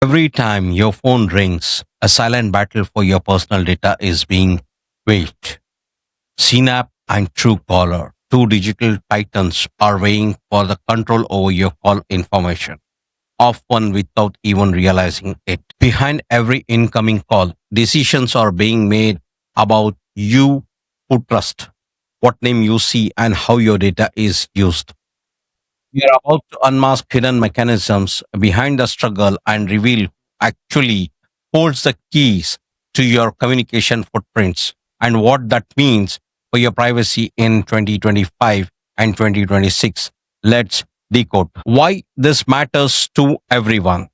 Every time your phone rings, a silent battle for your personal data is being waged. CNAP and Truecaller, two digital titans, are weighing for the control over your call information, often without even realizing it. Behind every incoming call, decisions are being made about you who trust, what name you see, and how your data is used. We are about to unmask hidden mechanisms behind the struggle and reveal who actually holds the keys to your communication footprints and what that means for your privacy in 2025 and 2026. Let's decode why this matters to everyone.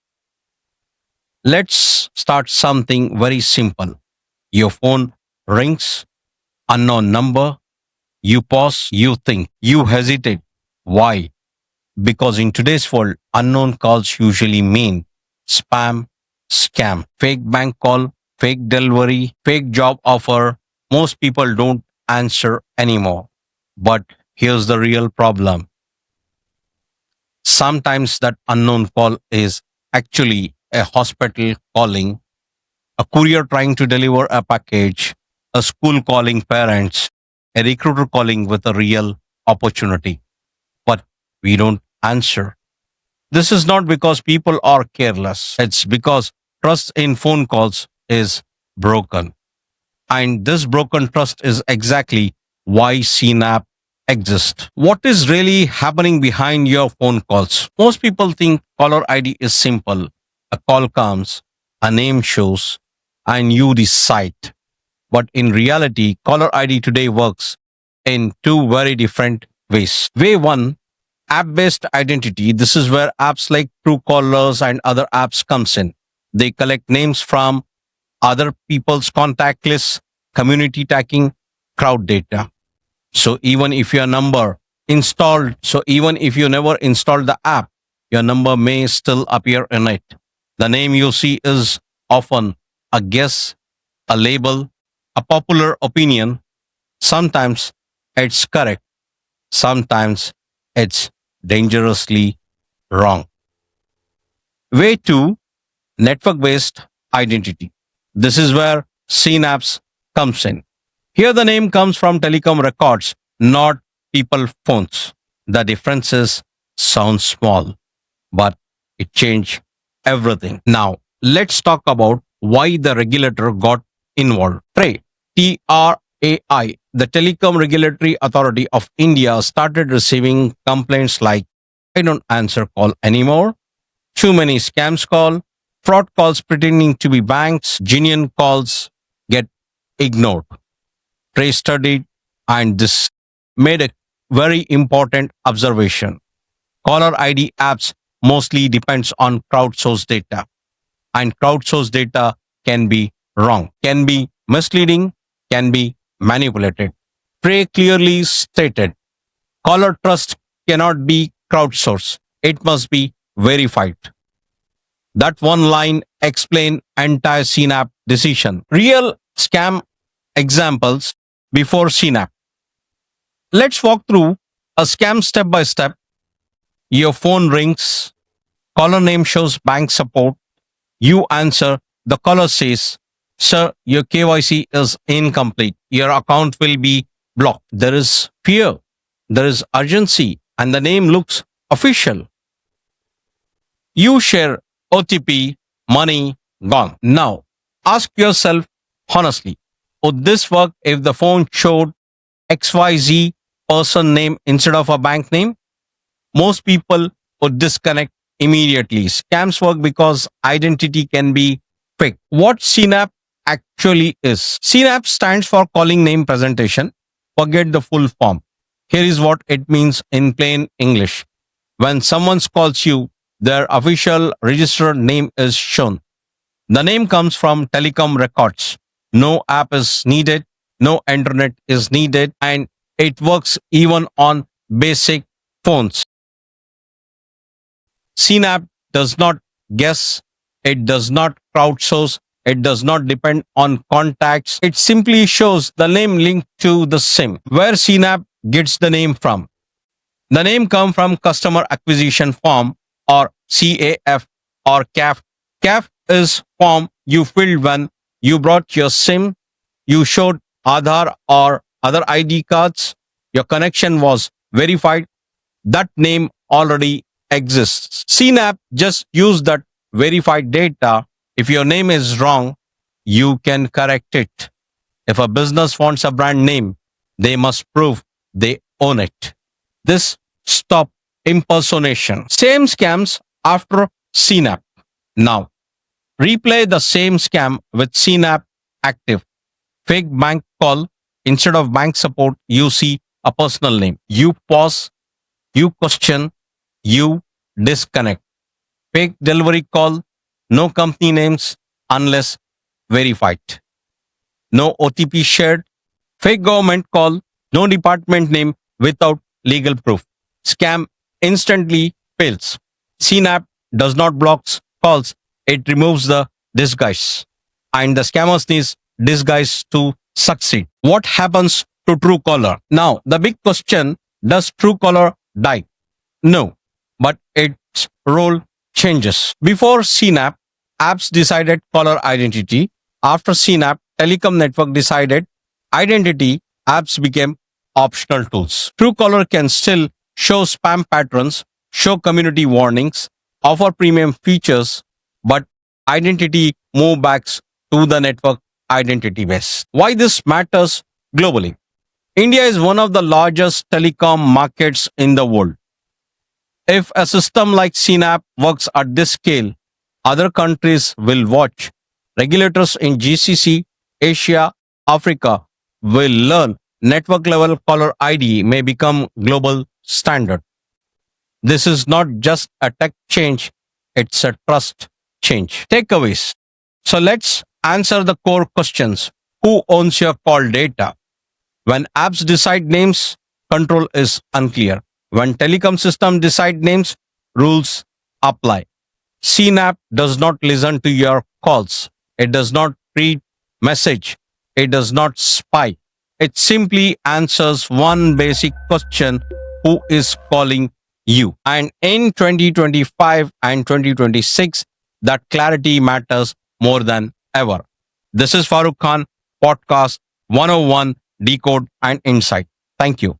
Let's start something very simple. Your phone rings, unknown number, you pause, you think, you hesitate. Why? Because in today's world, unknown calls usually mean spam, scam, fake bank call, fake delivery, fake job offer. Most people don't answer anymore. But here's the real problem. Sometimes that unknown call is actually a hospital calling, a courier trying to deliver a package, a school calling parents, a recruiter calling with a real opportunity. But we don't answer. This is not because people are careless. It's because trust in phone calls is broken. And this broken trust is exactly why CNAP exists. What is really happening behind your phone calls? Most people think caller ID is simple. A call comes, a name shows, and you decide. But in reality, caller ID today works in two very different ways. Way one, app-based identity. This is where apps like Truecallers and other apps comes in. They collect names from other people's contact lists, community tagging, crowd data. So even if you never installed the app, your number may still appear in it. The name you see is often a guess, a label, a popular opinion. Sometimes it's correct, sometimes it's dangerously wrong. Way two, network based identity. This is where CNAPs comes in. Here the name comes from telecom records, not people phones. The differences sound small, but it changed everything. Now, let's talk about why the regulator got involved. TRAI, the Telecom Regulatory Authority of India, started receiving complaints like I don't answer call anymore, too many scams call, fraud calls pretending to be banks, genuine calls get ignored. Trey studied and this made a very important observation. Caller ID apps mostly depends on crowdsourced data, and crowdsourced data can be wrong, can be misleading, can be manipulated. Trey clearly stated caller trust cannot be crowdsourced, it must be verified. That one line explain entire CNAP decision. Real scam examples before CNAP. Let's walk through a scam step by step. Your phone rings, caller name shows bank support. You answer, the caller says, Sir, your KYC is incomplete. Your account will be blocked. There is fear, there is urgency, and the name looks official. You share OTP, money gone. Now, ask yourself honestly, would this work if the phone showed XYZ person name instead of a bank name? Most people would disconnect immediately. Scams work because identity can be fake. What CNAP actually is? CNAP stands for calling name presentation. Forget the full form. Here is what it means in plain English. When someone calls you, their official registered name is shown. The name comes from telecom records. No app is needed, no internet is needed, and it works even on basic phones. CNAP does not guess, it does not crowdsource, it does not depend on contacts. It simply shows the name linked to the SIM. Where CNAP gets the name from? The name comes from customer acquisition form or CAF or CAF CAF is form you filled when you brought your SIM, you showed Aadhaar or other ID cards, your connection was verified, that name already exists. CNAP just use that verified data. If your name is wrong, you can correct it. If a business wants a brand name, they must prove they own it. This stop impersonation. Same scams after CNAP. Now, replay the same scam with CNAP active. Fake bank call. Instead of bank support, you see a personal name. You pause, you question, you disconnect. Fake delivery call. No company names unless verified. No OTP shared. Fake government call. No department name without legal proof. Scam instantly fails. CNAP does not block calls, it removes the disguise. And the scammers need disguise to succeed. What happens to Truecaller? Now, the big question, does Truecaller die? No, but its role changes. Before CNAP, apps decided caller identity. After CNAP, telecom network decided identity. Apps became optional tools. Truecaller can still show spam patterns, show community warnings, offer premium features, but identity move back to the network identity base. Why this matters globally? India is one of the largest telecom markets in the world. If a system like CNAP works at this scale, other countries will watch. Regulators in GCC, Asia, Africa will learn network level caller ID may become global standard. This is not just a tech change, it's a trust change. Takeaways. So let's answer the core questions. Who owns your call data? When apps decide names, control is unclear. When telecom system decide names, rules apply. CNAP does not listen to your calls. It does not read message. It does not spy. It simply answers one basic question: who is calling you? And in 2025 and 2026, that clarity matters more than ever. This is Farooq Khan, Podcast 101, Decode and Insight. Thank you.